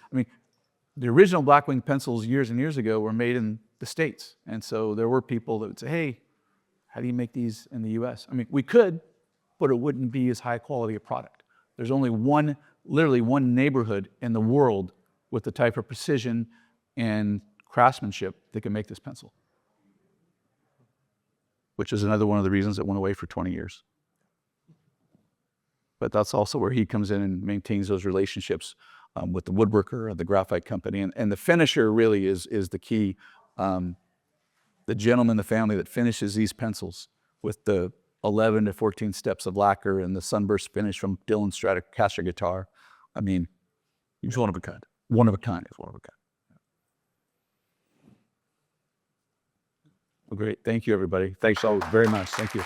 the original Blackwing pencils years and years ago were made in the States. And so there were people that would say, hey, how do you make these in the US? We could, but it wouldn't be as high quality a product. There's only literally one neighborhood in the world with the type of precision and craftsmanship that can make this pencil, which is another one of the reasons it went away for 20 years. But that's also where he comes in and maintains those relationships with the woodworker or the graphite company. And the finisher really is the key. The gentleman in the family that finishes these pencils with the 11 to 14 steps of lacquer and the sunburst finish from Dylan Stratocaster guitar. He's one of a kind. One of a kind. He's one of a kind. Well, great. Thank you, everybody. Thanks all very much. Thank you.